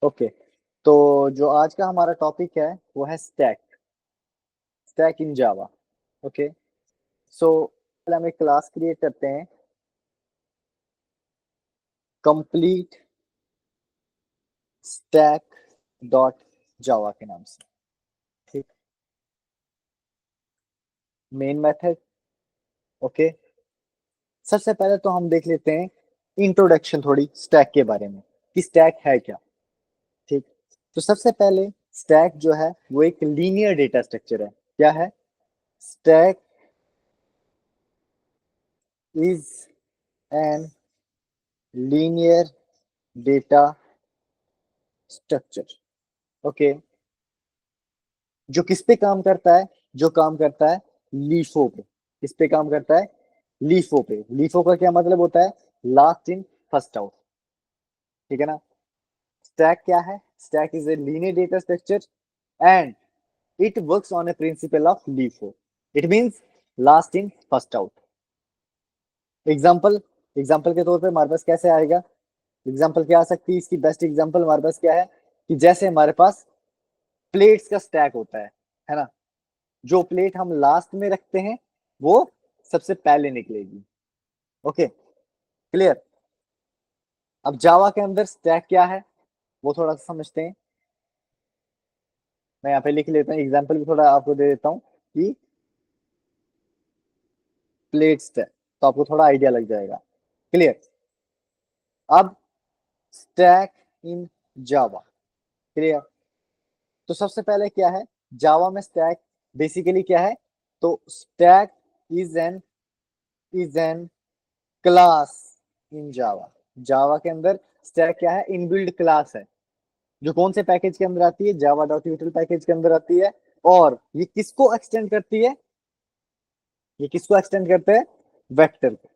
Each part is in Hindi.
ओके, तो जो आज का हमारा टॉपिक है वो है stack, stack in Java. Okay, so पहले हम एक क्लास क्रिएट करते हैं, कंप्लीट स्टैक डॉट जावा के नाम से। ठीक, मेन मेथड। ओके, सबसे पहले तो हम देख लेते हैं इंट्रोडक्शन थोड़ी स्टैक के बारे में कि स्टैक है क्या। ठीक, तो सबसे पहले स्टैक जो है वो एक लीनियर डेटा स्ट्रक्चर है। क्या है? Stack is N linear data structure. Okay, जो किस पे काम करता है? जो काम करता है लीफो पे। किस पे काम करता है? लीफो पे। लीफो का क्या मतलब होता है? Last in first out. ठीक है ना? स्टैक क्या है? Stack is a linear data structure and it works on A principle of LIFO. It means last in first out. Example, example के तौर पे हमारे पास कैसे आएगा? एग्जांपल क्या आ सकती है? इसकी बेस्ट एग्जांपल हमारे पास क्या है कि जैसे हमारे पास प्लेट्स का स्टैक होता है ना? जो प्लेट हम लास्ट में रखते हैं वो सबसे पहले निकलेगी। Okay, clear? अब जावा के अंदर स्टैक क्या है वो थोड़ा सा समझते हैं। मैं यहाँ पे लिख लेता हूँ, एग्जांपल भी थोड़ा आपको दे देता हूँ कि प्लेट स्टैक, तो आपको थोड़ा आइडिया लग जाएगा। क्लियर? अब स्टैक इन जावा। क्लियर? तो सबसे पहले क्या है जावा में स्टैक? बेसिकली क्या है? तो stack is an is an class in Java. Java के अंदर स्टैक क्या है? इनबिल्ड क्लास है, जो कौन से पैकेज के अंदर आती है? जावा डॉट यूटिल पैकेज के अंदर आती है। और ये किसको एक्सटेंड करती है? ये किसको एक्सटेंड करते हैं? वेक्टर को।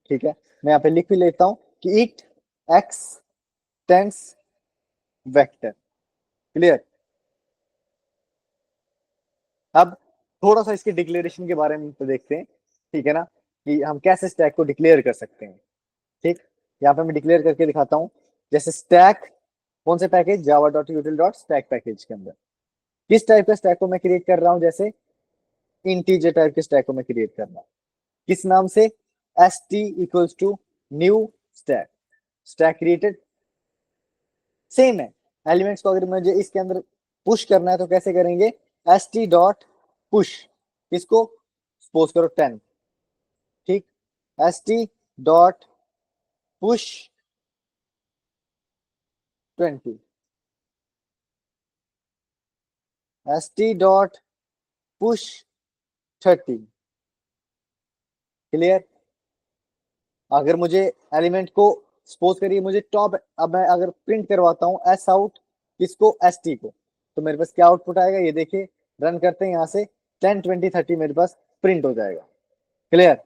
ठीक है, मैं यहाँ पे लिख भी लेता हूं कि इट एक्सटेंड्स वेक्टर। क्लियर? अब थोड़ा सा इसके डिक्लेरेशन के बारे में तो देखते हैं। ठीक है ना, कि हम कैसे स्टैक को डिक्लेयर कर सकते हैं। ठीक, यहाँ पे मैं डिक्लेयर करके दिखाता हूँ। जैसे स्टैक, कौन से package? Java dot यूटिल dot stack package के अंदर किस टाइप का स्टैक को मैं क्रिएट कर रहा हूँ? जैसे इंटीजर टाइप के स्टैक को मैं क्रिएट कर रहा हूँ। किस नाम से? S T equals to new stack. Stack created same है। एलिमेंट्स को अगर मुझे इसके अंदर पुश करना है तो कैसे करेंगे? एस टी डॉट पुश, किसको? सपोज करो 10। ठीक, S T dot push 20, S T dot push 30। Clear? अगर मुझे एलिमेंट को, सपोज करिए मुझे टॉप, अब मैं अगर प्रिंट करवाता हूँ एस आउट, किसको? एस टी को, तो मेरे पास क्या आउटपुट आएगा? ये देखिए, रन करते हैं यहाँ से, 10 20 30 मेरे पास प्रिंट हो जाएगा। क्लियर?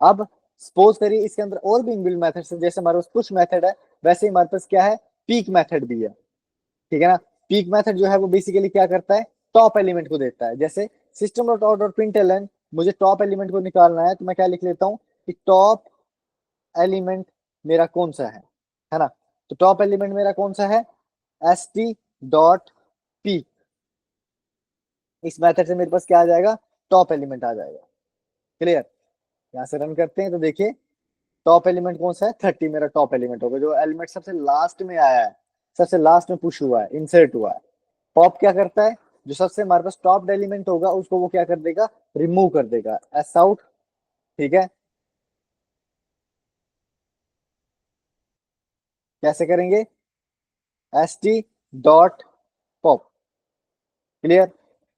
अब सपोज करिए इसके अंदर और भी इनबिल्ट मेथड्स है, जैसे हमारे पास पुश मेथड है, वैसे ही हमारे पास क्या है? पीक मेथड भी है। ठीक है ना? पीक मेथड जो है वो बेसिकली क्या करता है? टॉप एलिमेंट को देता है। जैसे system dot out dot println, मुझे टॉप एलिमेंट को निकालना है, तो मैं क्या लिख लेता हूँ कि टॉप एलिमेंट मेरा कौन सा है ना? तो टॉप एलिमेंट मेरा कौन सा है? S T dot P. इस मेथड से मेरे पास क्या आ जाएगा? टॉप एलिमेंट आ जाएगा। क्लियर? यहां से रन करते हैं तो देखिए, टॉप एलिमेंट कौन सा है? 30 मेरा टॉप एलिमेंट होगा, जो एलिमेंट सबसे लास्ट में आया है, सबसे लास्ट में पुश हुआ है, इंसर्ट हुआ है। पॉप क्या करता है? जो सबसे हमारे पास टॉप एलिमेंट होगा उसको वो क्या कर देगा? रिमूव कर देगा, एस आउट। ठीक है, कैसे करेंगे? S T dot pop. Clear?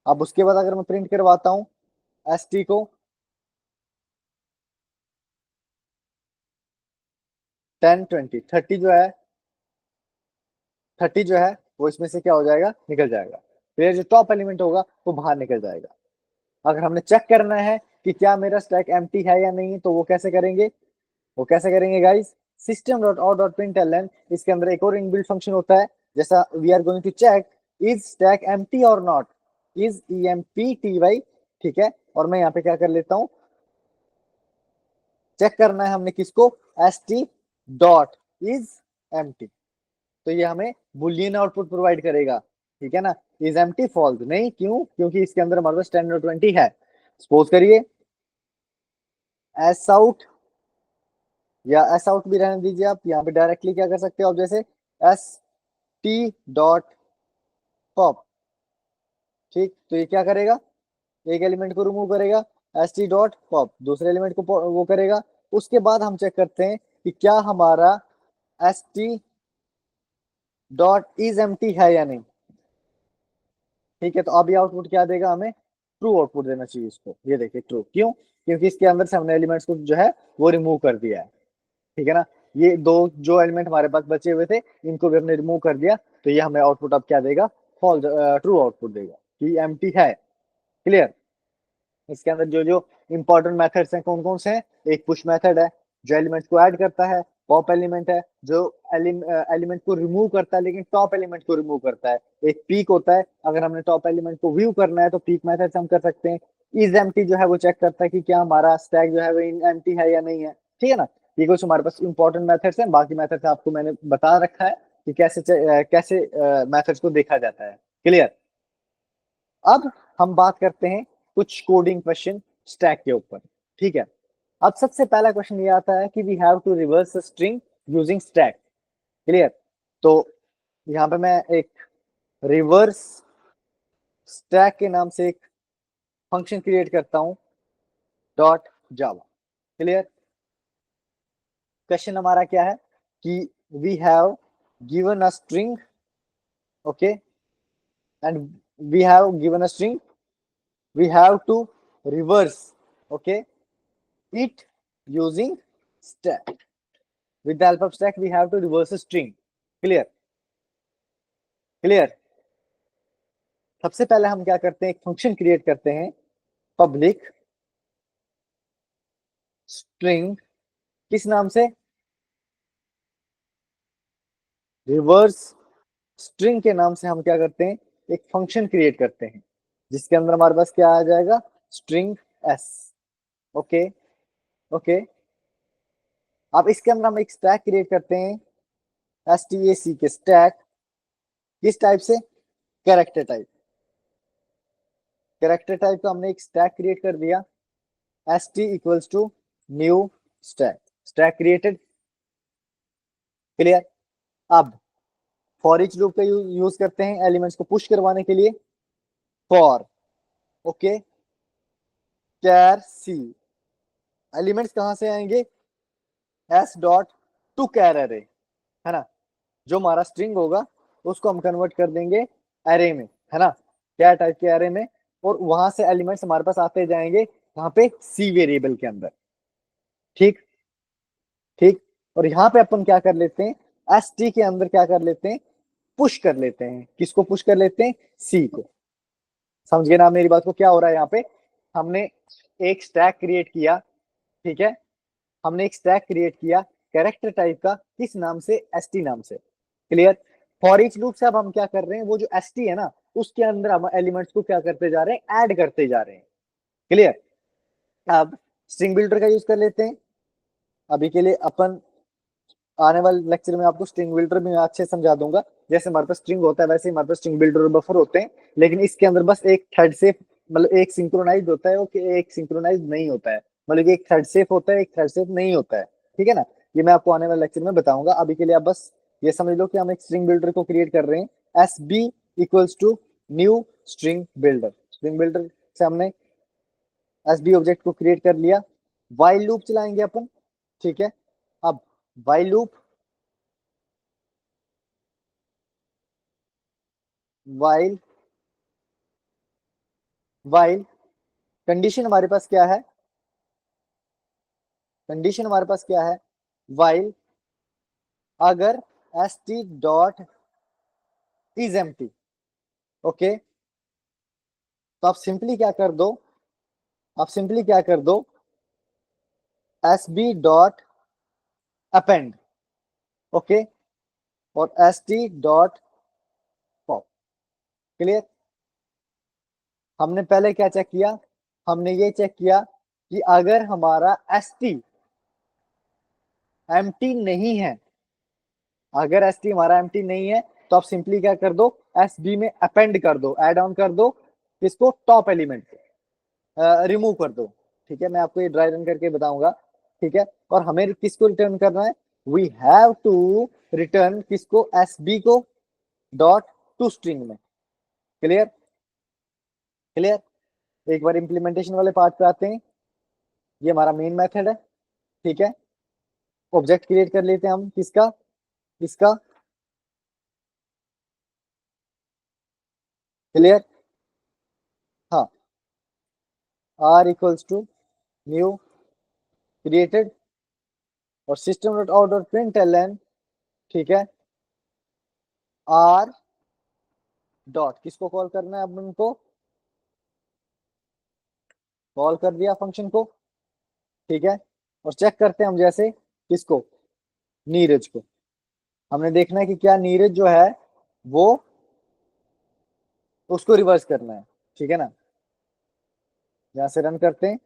अब उसके बाद अगर मैं प्रिंट करवाता हूं एस टी को, 10 20 30 जो है, 30 जो है वो इसमें से क्या हो जाएगा? निकल जाएगा। फिर जो टॉप एलिमेंट होगा वो बाहर निकल जाएगा। अगर हमने चेक करना है कि क्या मेरा स्टैक एम्प्टी है या नहीं, तो वो कैसे करेंगे? वो कैसे करेंगे guys? System dot out dot println, इसके अंदर एक और इनबिल्ट फंक्शन होता है, जैसा we are going to check is stack empty और not, is E M P T Y. ठीक है, और मैं यहाँ पे क्या कर लेता हूँ, चेक करना है हमने किसको? S T dot is empty. तो ये हमें बुलियन आउटपुट प्रोवाइड करेगा, ठीक है ना। इज एम्प्टी फॉल्स नहीं, क्यों? क्योंकि इसके अंदर हमारे पास 10 और 20 है। सपोज करिए एस आउट, या एस आउट भी रहने दीजिए, आप यहाँ पे डायरेक्टली क्या कर सकते हो आप, जैसे एस टी डॉट पॉप, ठीक। तो ये क्या करेगा, एक एलिमेंट को रिमूव करेगा, एस टी डॉट पॉप दूसरे एलिमेंट को वो करेगा। उसके बाद हम चेक करते हैं कि क्या हमारा S T dot is empty है या नहीं, ठीक है। तो अब ये आउटपुट क्या देगा हमें, ट्रू आउटपुट देना चाहिए इसको। ये देखिए ट्रू, क्यों? क्योंकि इसके अंदर से हमने एलिमेंट्स को जो है वो रिमूव कर दिया है, ठीक है ना। ये दो जो एलिमेंट हमारे पास बचे हुए थे इनको भी हमने रिमूव कर दिया, तो ये हमें आउटपुट अब क्या देगा, फॉल्स, ट्रू आउटपुट देगा कि एम्प्टी है। क्लियर? इसके अंदर जो जो इंपॉर्टेंट मेथड्स हैं कौन कौन से हैं, एक पुश मेथड है जो एलिमेंट्स को ऐड करता है, पॉप एलिमेंट है जो एलिमेंट को रिमूव करता है लेकिन टॉप एलिमेंट को रिमूव करता है, एक पीक होता है, अगर हमने टॉप एलिमेंट को व्यू करना है तो पीक मेथड से हम कर सकते हैं। इज एम्प्टी जो है वो चेक करता है कि क्या हमारा स्टैक जो है वो एम्प्टी है या नहीं है, ठीक है ना। ये कुछ हमारे पास इंपॉर्टेंट मेथड्स हैं, बाकी मेथड्स आपको मैंने बता रखा है कि कैसे मेथड्स को देखा जाता है। क्लियर? अब हम बात करते हैं कुछ कोडिंग क्वेश्चन स्टैक के ऊपर, ठीक है। अब सबसे पहला क्वेश्चन ये आता है कि we have to reverse string using stack. Clear? तो यहाँ पे मैं एक रिवर्स स्टैक के नाम से एक फंक्शन क्रिएट करता हूं, डॉट जावा। क्लियर? क्वेश्चन हमारा क्या है कि we have given a string, okay, and we have given a string, we have to reverse, okay, it using stack. With the help of stack we have to reverse a string. Clear? Clear? सबसे पहले हम क्या करते हैं, एक फंक्शन क्रिएट करते हैं, पब्लिक स्ट्रिंग, किस नाम से, रिवर्स स्ट्रिंग के नाम से हम क्या करते हैं, एक फंक्शन क्रिएट करते हैं जिसके अंदर हमारे पास क्या आ जाएगा, स्ट्रिंग एस। Okay, okay. अब इसके अंदर हम एक स्टैक क्रिएट करते हैं, एस टी ए सी के स्टैक, किस टाइप से, कैरेक्टर टाइप। कैरेक्टर टाइप का हमने एक स्टैक क्रिएट कर दिया, st equals to new stack, stack created। Clear? अब फॉर ईच लूप का यूज करते हैं एलिमेंट्स को पुश करवाने के लिए, for, okay, char c, elements कहां से आएंगे, एस डॉट टू कैर अरे, है ना। जो हमारा स्ट्रिंग होगा उसको हम कन्वर्ट कर देंगे एरे में, है ना, क्या टाइप के एरे में, और वहां से एलिमेंट्स हमारे पास आते जाएंगे वहां पे सी वेरिएबल के अंदर, ठीक, ठीक। और यहाँ पे अपन क्या कर लेते हैं, एस टी के अंदर क्या कर लेते हैं, पुश कर लेते हैं, किसको पुश कर लेते हैं, सी को। समझ गए ना मेरी बात को, क्या हो रहा है यहाँ पे, हमने एक स्टैक क्रिएट किया, ठीक है, हमने एक स्टैक क्रिएट किया कैरेक्टर टाइप का, किस नाम से, एस टी नाम से। क्लियर? फॉर ईच लूप से अब हम क्या कर रहे हैं, वो जो एस टी है ना उसके अंदर हम एलिमेंट्स को क्या करते जा रहे हैं, ऐड करते जा रहे हैं। क्लियर? अब स्ट्रिंग बिल्डर का यूज कर लेते हैं। अभी के लिए अपन आने वाले लेक्चर में आपको स्ट्रिंग बिल्डर भी मैं अच्छे से समझा दूंगा, जैसे हमारे पास स्ट्रिंग होता है वैसे ही हमारे पास स्ट्रिंग बिल्डर और बफर होते हैं, लेकिन इसके अंदर बस एक थ्रेड सेफ, मतलब एक सिंक्रोनाइज होता है, ओके, एक सिंक्रोनाइज नहीं होता है, मतलब एक थ्रेड सेफ होता है, एक थ्रेड सेफ नहीं होता है, ठीक है ना। ये मैं आपको आने वाले लेक्चर में बताऊंगा। अभी के लिए आप बस ये समझ लो कि हम एक स्ट्रिंग बिल्डर को क्रिएट कर रहे हैं, S B equals to new string builder. String builder से हमने एस बी ऑब्जेक्ट को क्रिएट कर लिया, वाइल लूप चलाएंगे अपन, ठीक है। अब while loop, while, while condition हमारे पास क्या है, कंडीशन हमारे पास क्या है, वाइल अगर S T dot is empty, okay, तो आप सिंपली क्या कर दो, आप सिंपली क्या कर दो, S B dot append, okay, और S T dot pop. Clear? हमने पहले क्या चेक किया, हमने ये चेक किया कि अगर हमारा एस टी एम्प्टी नहीं है, अगर एस टी हमारा एम्प्टी नहीं है तो आप सिंपली क्या कर दो, एस बी में अपेंड कर दो, एड ऑन कर दो, इसको टॉप एलिमेंट रिमूव कर दो। ठीक है, मैं आपको ये ड्राई रन करके बताऊंगा। ठीक है, और हमें किसको रिटर्न करना है, वी हैव टू रिटर्न किसको, एस बी को डॉट टू स्ट्रिंग में। Clear, clear. एक बार इंप्लीमेंटेशन वाले पार्ट पे आते हैं। ये हमारा मेन मेथड है। ठीक है, ऑब्जेक्ट क्रिएट कर लेते हैं हम किसका, इसका। क्लियर, हाँ, R equals to new created और system dot out dot print L N. ठीक है, आर डॉट किसको कॉल करना है, अब उनको कॉल कर दिया फंक्शन को। ठीक है, और चेक करते हैं हम जैसे किसको, नीरज को। हमने देखना है कि क्या नीरज जो है वो, उसको रिवर्स करना है। ठीक है ना, यहां से रन करते हैं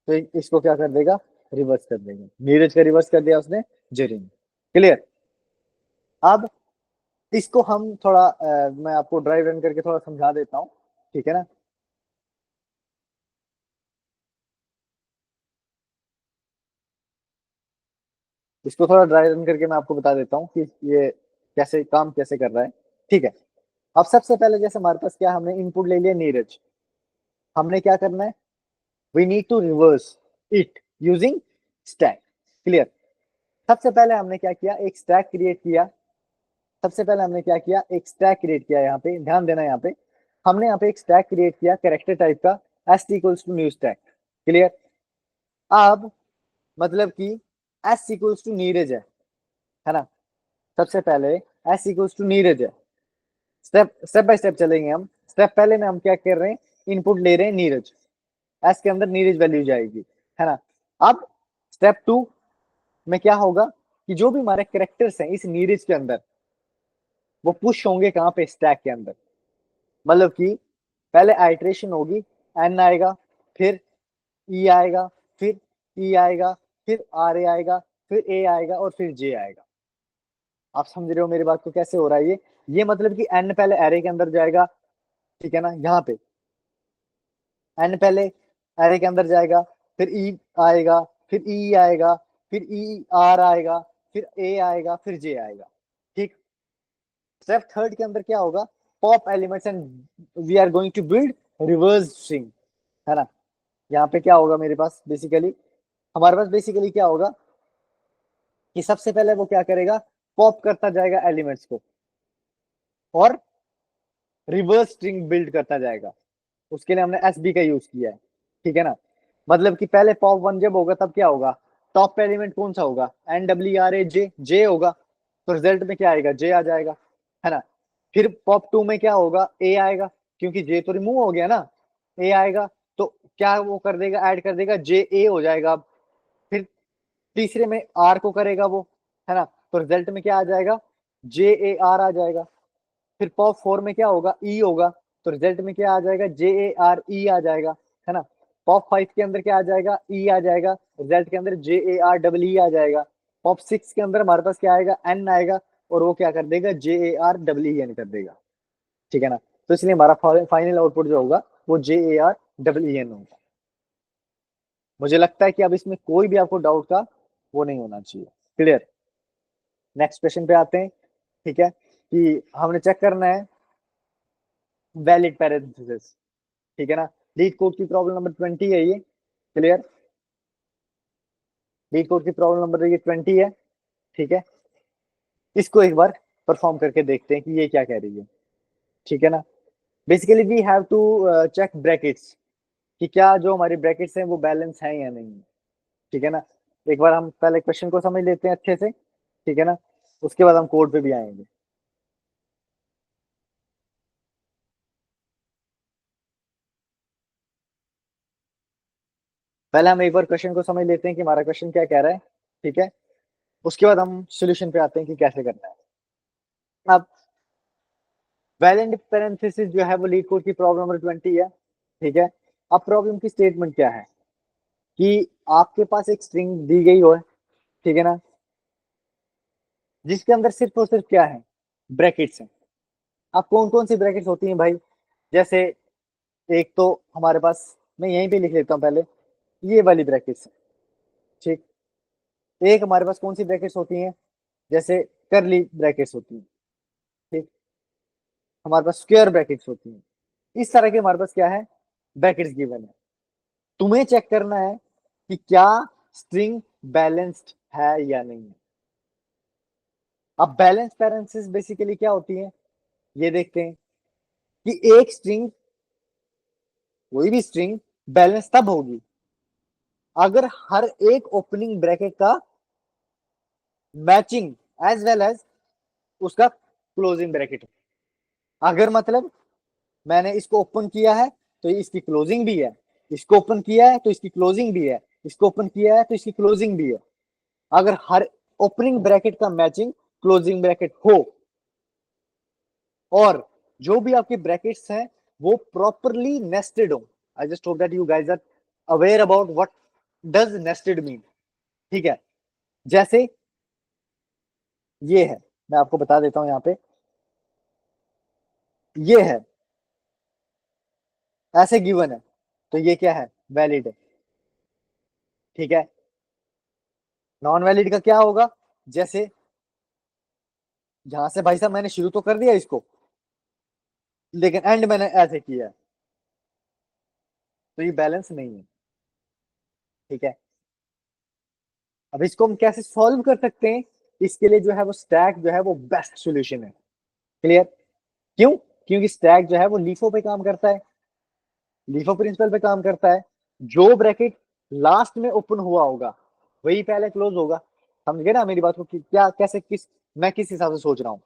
तो इसको क्या कर देगा, रिवर्स कर देगा। नीरज का रिवर्स कर दिया उसने जेरी में। क्लियर। अब इसको हम थोड़ा मैं आपको ड्राइव रन करके थोड़ा समझा देता हूँ। ठीक है ना, इसको थोड़ा ड्राई रन करके मैं आपको बता देता हूँ कि ये कैसे काम कैसे कर रहा है। ठीक है, अब सबसे पहले जैसे हमारे पास क्या, हमने इनपुट ले लिया नीरज। हमने क्या करना है, we need to reverse it using stack. Clear. सबसे पहले हमने क्या किया, एक स्टैक क्रिएट किया। सबसे पहले हमने क्या किया, एक स्टैक क्रिएट किया। यहाँ पे ध्यान देना, यहाँ पे हमने यहाँ पे एक स्टैक क्रिएट किया कैरेक्टर टाइप का, S equals to new stack. Clear. अब मतलब कि एस इक्वल्स टू नीरज है ना। सबसे पहले एस इक्वल्स टू नीरज है। स्टेप स्टेप बाय स्टेप चलेंगे हम। स्टेप पहले में हम क्या कर रहे हैं, इनपुट ले रहे हैं नीरज, एस के अंदर नीरज वैल्यू जाएगी, है ना। अब स्टेप टू में क्या होगा कि जो भी हमारे कैरेक्टर्स हैं इस नीरज के अंदर, वो पुश होंगे कहाँ पे, स्टैक के अंदर। मतलब कि पहले आइट्रेशन होगी, एन आएगा, फिर ई आएगा, फिर ई आएगा, फिर आर ए आएगा, फिर ए आएगा और फिर जे आएगा। आप समझ रहे हो मेरी बात को, कैसे हो रहा है ये मतलब कि एन पहले एरे के अंदर जाएगा। ठीक है ना, यहाँ पे एन पहले एरे के अंदर जाएगा, फिर ई आएगा, फिर ई आएगा, फिर ई आर आएगा, फिर ए आएगा, फिर जे आएगा। ठीक। स्टेप थर्ड के अंदर क्या होगा, pop elements and we are going to build reverse string, है ना। यहाँ पे क्या होगा मेरे पास, बेसिकली हमारे पास बेसिकली क्या होगा कि सबसे पहले वो क्या करेगा, पॉप करता जाएगा एलिमेंट्स को और रिवर्स स्ट्रिंग बिल्ड करता जाएगा। उसके लिए हमने एस बी का यूज किया है। ठीक है ना, मतलब कि पहले पॉप वन जब होगा तब क्या होगा, टॉप एलिमेंट कौन सा होगा, एन डब्ल्यू आर ए जे, जे होगा, तो रिजल्ट में क्या आएगा, जे आ जाएगा, है ना। फिर पॉप टू में क्या होगा, ए आएगा, क्योंकि जे तो रिमूव हो गया ना, ए आएगा, तो क्या वो कर देगा, ऐड कर देगा, जे ए हो जाएगा अब। फिर तीसरे में आर को करेगा वो, है ना, तो रिजल्ट में क्या आ जाएगा, जे ए आर आ जाएगा। फिर पॉप फोर में क्या होगा, ई होगा, तो रिजल्ट में क्या आ जाएगा, जे ए आर ई आ जाएगा, है ना। पॉप फाइव के अंदर क्या आ जाएगा, ई आ जाएगा, रिजल्ट के अंदर जे ए आर डबल ई आ जाएगा। पॉप सिक्स के अंदर हमारे पास क्या आएगा, एन आएगा, और वो क्या कर देगा, J A R double E N कर देगा। ठीक है ना, तो इसलिए हमारा फाइनल आउटपुट जो होगा वो J A R double E N होगा। मुझे लगता है कि अब इसमें कोई भी आपको डाउट का वो नहीं होना चाहिए। क्लियर। नेक्स्ट क्वेश्चन पे आते हैं। ठीक है, कि हमने चेक करना है वैलिड पैरेंथेसिस। ठीक है ना, लीड कोड की प्रॉब्लम नंबर 20 है ये। क्लियर, लीड कोड की प्रॉब्लम नंबर ये 20 है। ठीक है, इसको एक बार परफॉर्म करके देखते हैं कि ये क्या कह रही है। ठीक है ना, basically we have to check brackets, कि क्या जो हमारी ब्रैकेट्स हैं वो बैलेंस हैं या नहीं। ठीक है ना, एक बार हम पहले क्वेश्चन को समझ लेते हैं अच्छे से। ठीक है ना, उसके बाद हम कोड पे भी आएंगे। पहले हम एक बार क्वेश्चन को समझ लेते हैं कि हमारा क्वेश्चन क्या कह रहा है। ठीक है, उसके बाद हम सोल्यूशन पे आते हैं कि कैसे करना है। अब वैलेंट पैरेंथेसिस जो है वो लीड कोड की प्रॉब्लम नंबर 20 है। ठीक है, अब प्रॉब्लम की स्टेटमेंट क्या है कि आपके पास एक स्ट्रिंग दी गई हो है। ठीक है ना, जिसके अंदर सिर्फ और सिर्फ क्या है, ब्रैकेट्स हैं। अब कौन कौन सी ब्रैकेट्स होती हैं भाई, जैसे एक तो हमारे पास, मैं यहीं पे लिख लेता हूँ पहले, ये वाली ब्रैकेट्स है, ठीक। एक हमारे पास कौन सी ब्रैकेट्स होती हैं, जैसे करली ब्रैकेट्स होती हैं, ठीक। हमारे पास स्क्वायर ब्रैकेट्स होती हैं। इस तरह के हमारे पास क्या है, ब्रैकेट्स गिवन है। तुम्हें चेक करना है कि क्या स्ट्रिंग बैलेंस्ड है या नहीं है। अब बैलेंस पैरेंथेसिस बेसिकली क्या होती है, ये देखते हैं कि एक स्ट्रिंग, कोई भी स्ट्रिंग बैलेंस तब होगी अगर हर एक ओपनिंग ब्रैकेट का मैचिंग एज वेल एज उसका क्लोजिंग ब्रैकेट हो। अगर मतलब मैंने इसको ओपन किया है तो इसकी क्लोजिंग भी है, इसको ओपन किया है तो इसकी क्लोजिंग भी है, इसको ओपन किया है तो इसकी क्लोजिंग भी है। अगर हर ओपनिंग ब्रैकेट का मैचिंग क्लोजिंग ब्रैकेट हो, और जो भी आपके ब्रैकेट्स हैं वो प्रॉपरली नेस्टेड हो। I just hope that you guys are aware about what does nested mean, ठीक है। जैसे ये है, मैं आपको बता देता हूं यहाँ पे, ये है, ऐसे गिवन है, तो ये क्या है, वैलिड है, ठीक है। नॉन वैलिड का क्या होगा, जैसे यहां से भाई साहब मैंने शुरू तो कर दिया इसको, लेकिन एंड मैंने ऐसे किया है, तो ये बैलेंस नहीं है, ठीक है। अब इसको हम कैसे सॉल्व कर सकते हैं, इसके लिए जो है वो स्टैक जो है वो बेस्ट सॉल्यूशन है। क्लियर, क्यों, क्योंकि स्टैक जो है वो लीफो पे काम करता है, लीफो प्रिंसिपल पे काम करता है। जो ब्रैकेट लास्ट में ओपन हुआ होगा वही पहले क्लोज होगा। समझ गए ना मेरी बात को, कि क्या कैसे, किस, मैं किस हिसाब से सोच रहा हूँ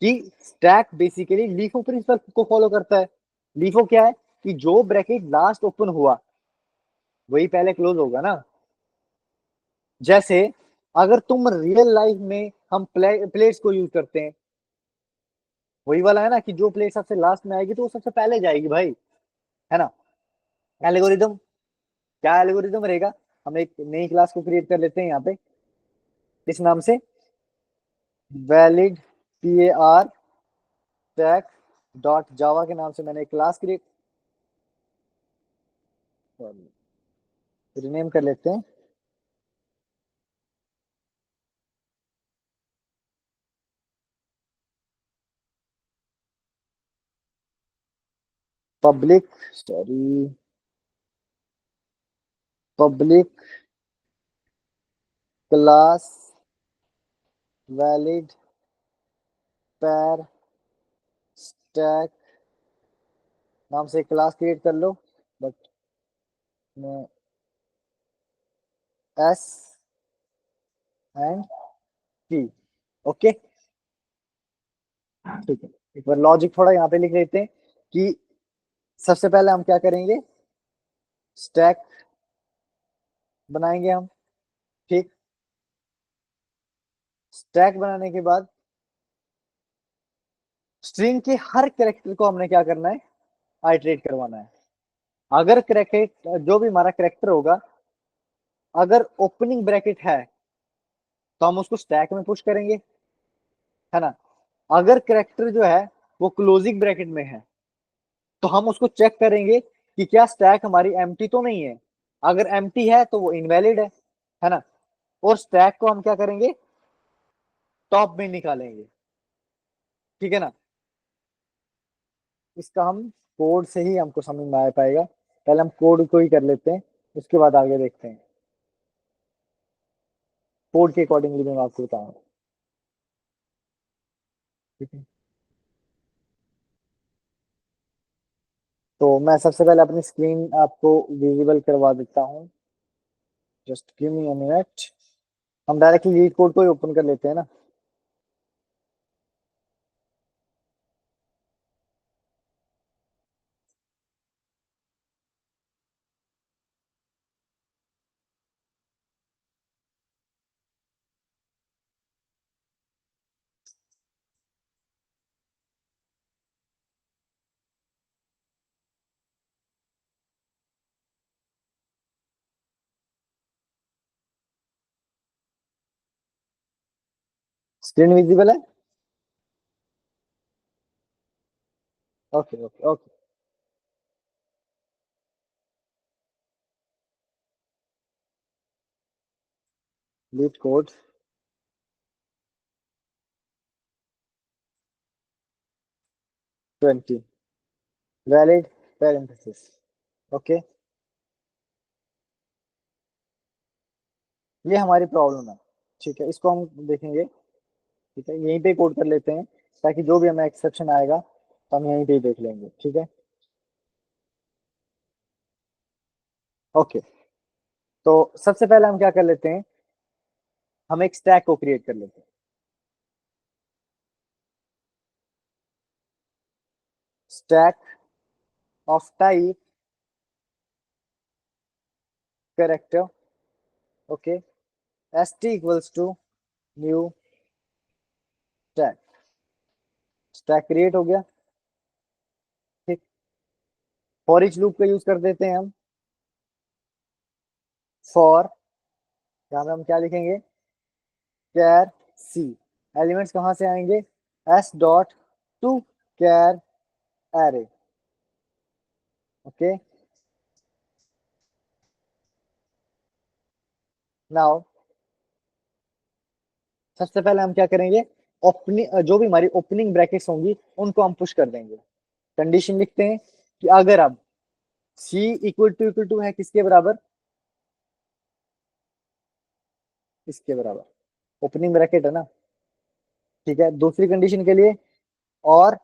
कि स्टैक बेसिकली लीफो प्रिंसिपल को फॉलो करता है। लीफो क्या है, कि जो ब्रैकेट लास्ट ओपन हुआ वही पहले क्लोज होगा ना। जैसे अगर तुम रियल लाइफ में हम प्लेट्स को यूज करते हैं, वही वाला है ना, कि जो प्लेट सबसे लास्ट में आएगी तो वो सबसे पहले जाएगी भाई, है ना। एल्गोरिदम, क्या एल्गोरिदम रहेगा, हम एक नई क्लास को क्रिएट कर लेते हैं यहाँ पे इस नाम से, वैलिड PAR स्टैक डॉट जावा के नाम से मैंने एक क्लास क्रिएट, रिनेम कर लेते हैं, public, sorry, public class valid pair stack नाम से एक क्लास क्रिएट कर लो, but S and T, okay, ठीक है। एक बार लॉजिक थोड़ा यहाँ पे लिख लेते हैं कि सबसे पहले हम क्या करेंगे, स्टैक बनाएंगे हम, ठीक। स्टैक बनाने के बाद स्ट्रिंग के हर कैरेक्टर को हमने क्या करना है, आइटरेट करवाना है। अगर कैरेक्टर, जो भी हमारा कैरेक्टर होगा, अगर ओपनिंग ब्रैकेट है तो हम उसको स्टैक में पुश करेंगे, है ना। अगर कैरेक्टर जो है वो क्लोजिंग ब्रैकेट में है तो हम उसको चेक करेंगे कि क्या स्टैक हमारी एम्प्टी तो नहीं है। अगर एम्प्टी है तो वो इनवैलिड है ना। और स्टैक को हम क्या करेंगे, टॉप में निकालेंगे, ठीक है ना। इसका हम कोड से ही हमको समझ में आ पाएगा, पहले हम कोड को ही कर लेते हैं, उसके बाद आगे देखते हैं। कोड के अकॉर्डिंगली मैं आपको बताऊंगा, ठीक है। तो मैं सबसे पहले अपनी स्क्रीन आपको विजिबल करवा देता हूँ, just give me a minute. हम डायरेक्टली लीड कोड को ही ओपन कर लेते हैं ना। स्क्रीन विजिबल है? Okay okay okay. Leet code 20 valid parenthesis. Okay, ये हमारी प्रॉब्लम है। ठीक है, इसको हम देखेंगे। ठीक है, यहीं पे कोड कर लेते हैं ताकि जो भी हमें एक्सेप्शन आएगा तो हम यहीं पे ही देख लेंगे। ठीक है, ओके। तो सबसे पहले हम क्या कर लेते हैं, हम एक स्टैक को क्रिएट कर लेते हैं। Stack of type character. Okay, st equals to new stack. Stack create हो गया। ठीक, फॉर ईच लूप का यूज कर देते हैं हम। फॉर, यहाँ पे हम क्या लिखेंगे, कैर सी। एलिमेंट्स कहाँ से आएंगे, S dot to char array. Okay, now सबसे पहले हम क्या करेंगे, ओपनिंग, जो भी हमारी ओपनिंग ब्रैकेट्स होंगी उनको हम पुश कर देंगे। कंडीशन लिखते हैं कि अगर अब सी इक्वल टू है किसके बराबर, इसके बराबर। ओपनिंग ब्रैकेट है ना। ठीक है, दूसरी कंडीशन के लिए, और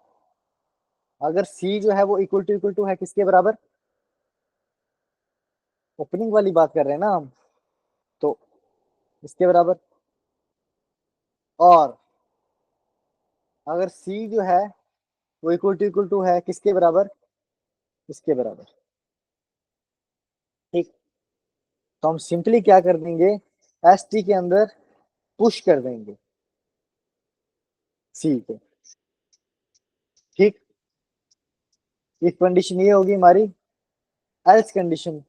अगर सी जो है वो इक्वल टू है किसके बराबर, ओपनिंग वाली बात कर रहे हैं ना हम, तो इसके बराबर। और अगर सी जो है वो इक्वल टू है किसके बराबर, इसके बराबर। ठीक, तो हम सिंपली क्या कर देंगे, एस टी के अंदर पुश कर देंगे सी को। ठीक, एक कंडीशन ये होगी हमारी। एल्स कंडीशन,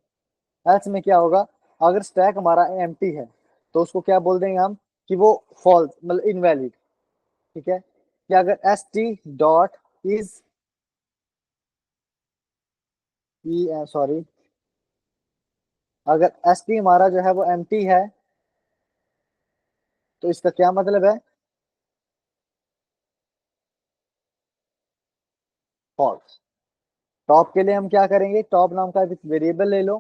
एल्स में क्या होगा, अगर स्टैक हमारा एम्प्टी है तो उसको क्या बोल देंगे हम, कि वो फॉल्स मतलब इनवैलिड। ठीक है, कि अगर S T dot is, sorry, अगर एस टी हमारा जो है वो एम्प्टी है तो इसका क्या मतलब है, फॉल्स। टॉप के लिए हम क्या करेंगे, टॉप नाम का वेरिएबल ले लो,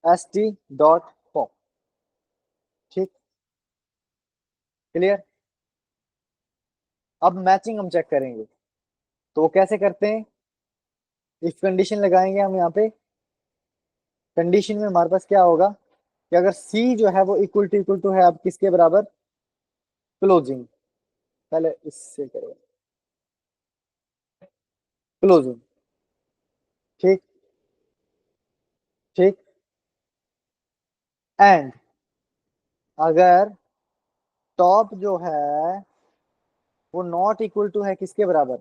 एस टी डॉट पॉप। ठीक, क्लियर। अब मैचिंग हम चेक करेंगे, तो वो कैसे करते हैं, इफ कंडीशन लगाएंगे हम यहाँ पे। कंडीशन में हमारे पास क्या होगा, कि अगर सी जो है वो इक्वल टू है अब किसके बराबर, क्लोजिंग। पहले इससे करें, क्लोजिंग। ठीक, ठीक, एंड अगर टॉप जो है वो नॉट इक्वल टू है किसके बराबर,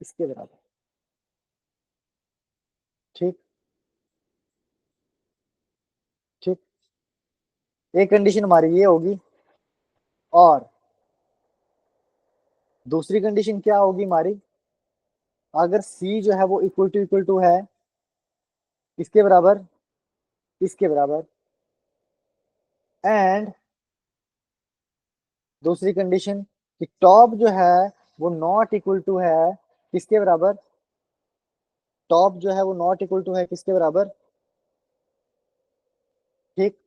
इसके बराबर। ठीक, ठीक, एक कंडीशन हमारी ये होगी, और दूसरी कंडीशन क्या होगी हमारी, अगर सी जो है वो इक्वल टू है इसके बराबर, इसके बराबर। एंड दूसरी कंडीशन, कि टॉप जो है वो नॉट इक्वल टू है किसके बराबर, टॉप जो है वो नॉट इक्वल टू है किसके बराबर। ठीक,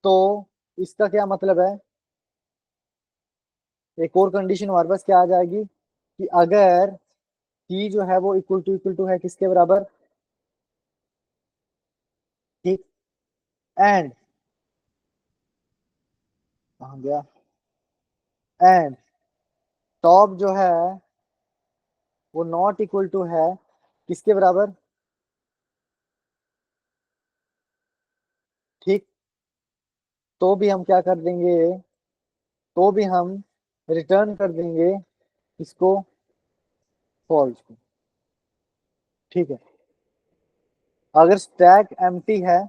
तो इसका क्या मतलब है, एक और कंडीशन हमारे पास क्या आ जाएगी, कि अगर सी जो है वो इक्वल टू है किसके बराबर। ठीक, एंड, कहाँ गया, एंड टॉप जो है वो नॉट इक्वल टू है किसके बराबर। ठीक, तो भी हम क्या कर देंगे, तो भी हम रिटर्न कर देंगे इसको, फॉल्स को। ठीक है, अगर स्टैक एम्प्टी है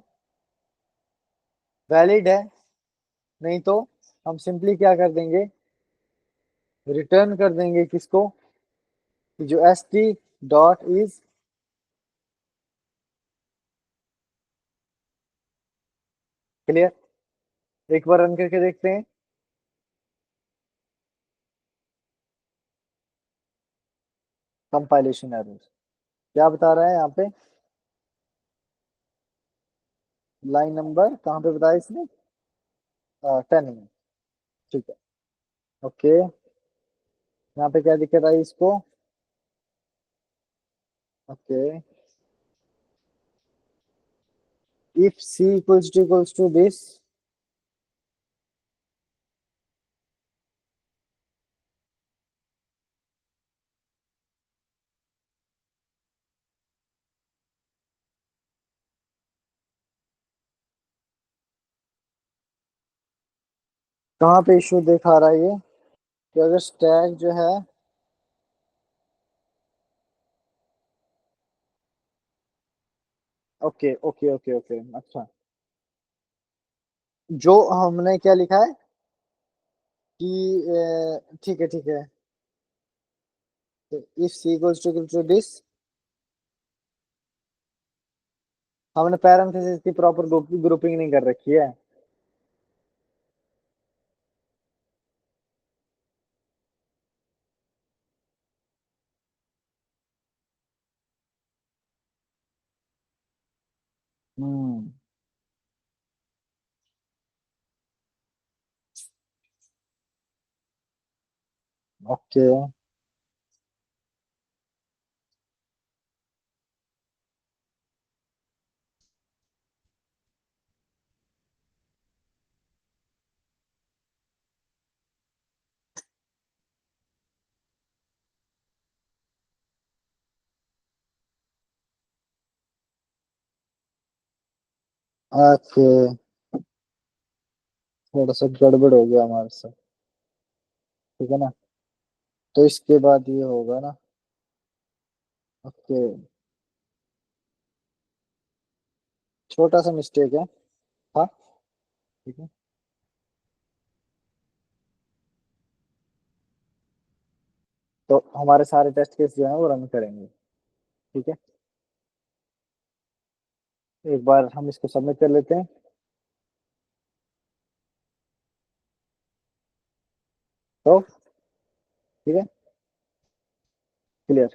वैलिड है, नहीं तो हम सिंपली क्या कर देंगे, रिटर्न कर देंगे किसको, कि जो S T dot is clear. एक बार रन करके देखते हैं। कंपाइलेशन एरर क्या बता रहा है यहाँ पे, लाइन नंबर कहाँ पे बताया इसने, 10 में। ठीक है। ओके, यहाँ पे क्या दिक्कत आई इसको। Okay, if C equals to this, कहाँ पे इशू दिखा रहा है ये, कि अगर स्टैक जो है, ओके ओके ओके ओके, अच्छा, जो हमने क्या लिखा है कि ठीक है ठीक है, if C equals to this, हमने पैरेंथेसिस की प्रॉपर ग्रुपिंग नहीं कर रखी है। हम्म। ओके ओके, थोड़ा सा गड़बड़ हो गया हमारे साथ, ठीक है ना, तो इसके बाद ये होगा ना। ओके, छोटा सा मिस्टेक है। हाँ, ठीक है, तो हमारे सारे टेस्ट केस जो है वो रन करेंगे। ठीक है, एक बार हम इसको सबमिट कर लेते हैं। तो ठीक है, क्लियर।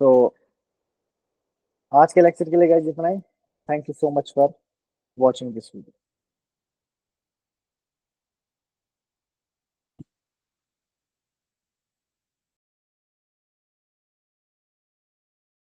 तो आज के लेक्चर के लिए गाइस इतना ही। Thank you so much for watching this video.